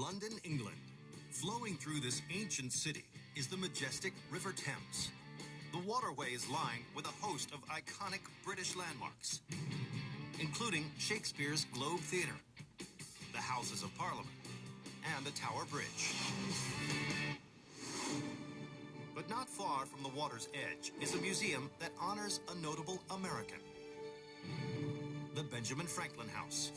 London, England. Flowing through this ancient city is the majestic River Thames. The waterway is lined with a host of iconic British landmarks, including Shakespeare's Globe Theatre, the Houses of Parliament, and the Tower Bridge. But not far from the water's edge is a museum that honors a notable American, the Benjamin Franklin House.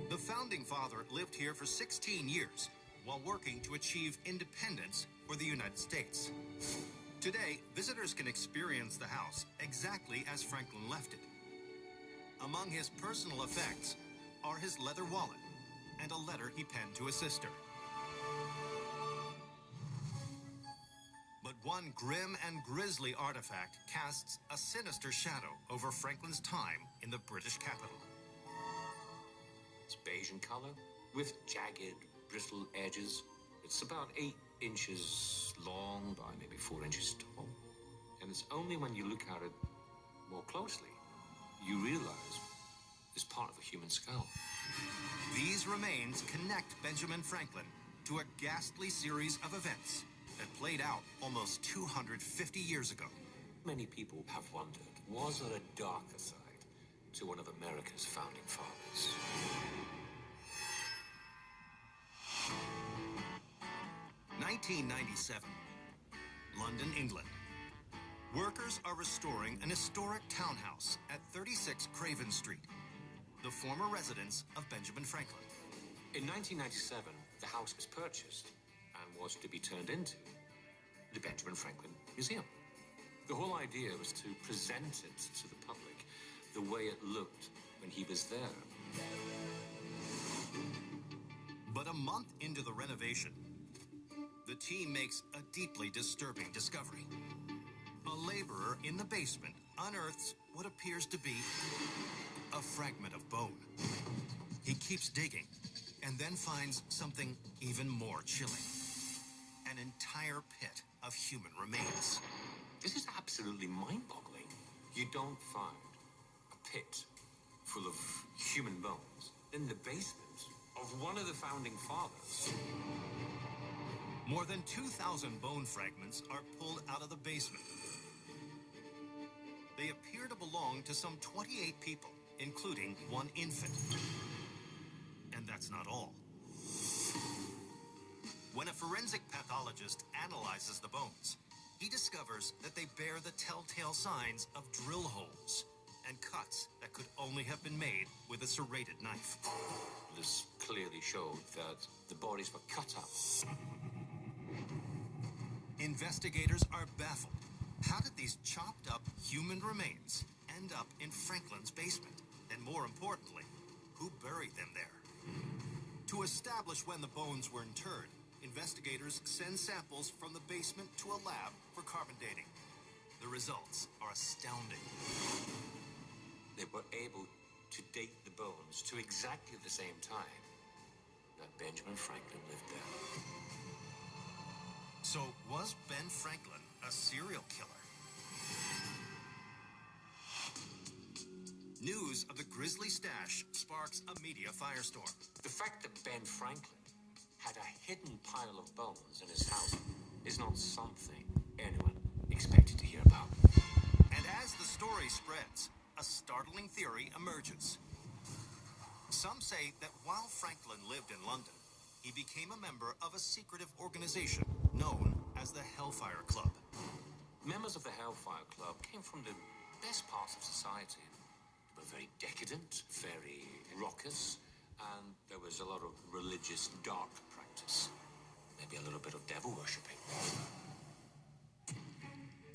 The founding father lived here for 16 years while working to achieve independence for the United States. Today, visitors can experience the house exactly as Franklin left it. Among his personal effects are his leather wallet and a letter he penned to his sister. But one grim and grisly artifact casts a sinister shadow over Franklin's time in the British capital. It's beige in color, with jagged, brittle edges. It's about 8 inches long by maybe 4 inches tall. And it's only when you look at it more closely, you realize it's part of a human skull. These remains connect Benjamin Franklin to a ghastly series of events that played out almost 250 years ago. Many people have wondered, was there a darker side to one of America's founding fathers? (1997), London, England. Workers are restoring an historic townhouse at 36 Craven Street, the former residence of Benjamin Franklin. In 1997, the house was purchased and was to be turned into the Benjamin Franklin Museum. The whole idea was to present it to the public the way it looked when he was there. But a month into the renovation, the team makes a deeply disturbing discovery. A laborer in the basement unearths what appears to be a fragment of bone. He keeps digging and then finds something even more chilling. An entire pit of human remains. This is absolutely mind-boggling. You don't find a pit full of human bones in the basement of one of the founding fathers. More than 2,000 bone fragments are pulled out of the basement. They appear to belong to some 28 people, including one infant. And that's not all. When a forensic pathologist analyzes the bones, he discovers that they bear the telltale signs of drill holes and cuts that could only have been made with a serrated knife. This clearly showed that the bodies were cut up. Investigators are baffled. How did these chopped up human remains end up in Franklin's basement? And more importantly, who buried them there? To establish when the bones were interred, investigators send samples from the basement to a lab for carbon dating. The results are astounding. They were able to date the bones to exactly the same time that Benjamin Franklin lived there. So, was Ben Franklin a serial killer? News of the grisly stash sparks a media firestorm. The fact that Ben Franklin had a hidden pile of bones in his house is not something anyone expected to hear about. And as the story spreads, a startling theory emerges. Some say that while Franklin lived in London, he became a member of a secretive organization known as the Hellfire Club. Members of the Hellfire Club came from the best parts of society. They were very decadent, very raucous, and there was a lot of religious dark practice. Maybe a little bit of devil worshipping.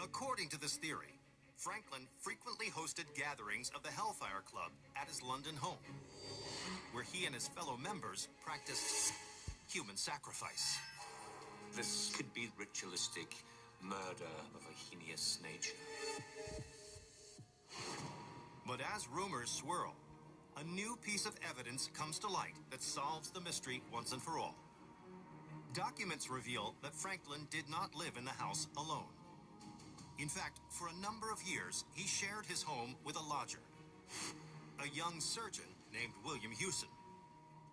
According to this theory, Franklin frequently hosted gatherings of the Hellfire Club at his London home, where he and his fellow members practiced human sacrifice. This could be ritualistic murder of a heinous nature. But as rumors swirl, a new piece of evidence comes to light that solves the mystery once and for all. Documents reveal that Franklin did not live in the house alone. In fact, for a number of years, he shared his home with a lodger, a young surgeon named William Hewson.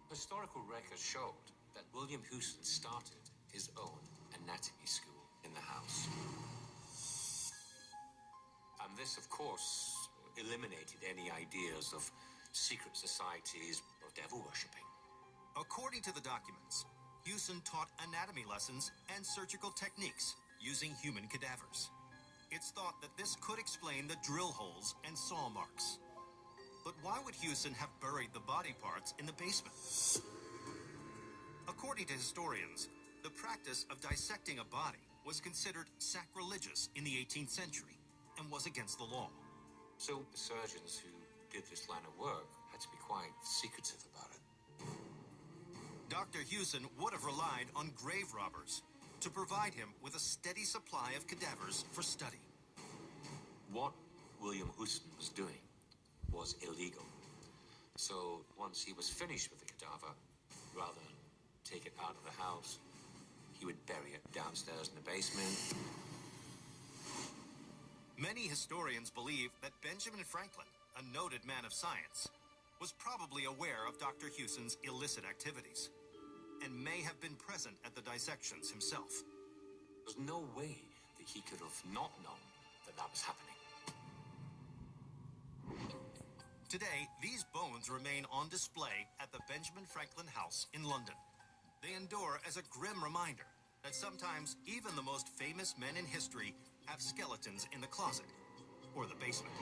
Historical records showed that William Houston started his own anatomy school in the house. And this, of course, eliminated any ideas of secret societies or devil worshipping. According to the documents, Houston taught anatomy lessons and surgical techniques using human cadavers. It's thought that this could explain the drill holes and saw marks. But why would Houston have buried the body parts in the basement? According to historians, the practice of dissecting a body was considered sacrilegious in the 18th century and was against the law. So the surgeons who did this line of work had to be quite secretive about it. Dr. Houston would have relied on grave robbers to provide him with a steady supply of cadavers for study. What William Houston was doing was illegal. So once he was finished with the cadaver, rather than take it out of the house, he would bury it downstairs in the basement. Many historians believe that Benjamin Franklin, a noted man of science, was probably aware of Dr. Houston's illicit activities and may have been present at the dissections himself. There's no way that he could have not known that that was happening. Today, these bones remain on display at the Benjamin Franklin House in London. They endure as a grim reminder that sometimes even the most famous men in history have skeletons in the closet or the basement.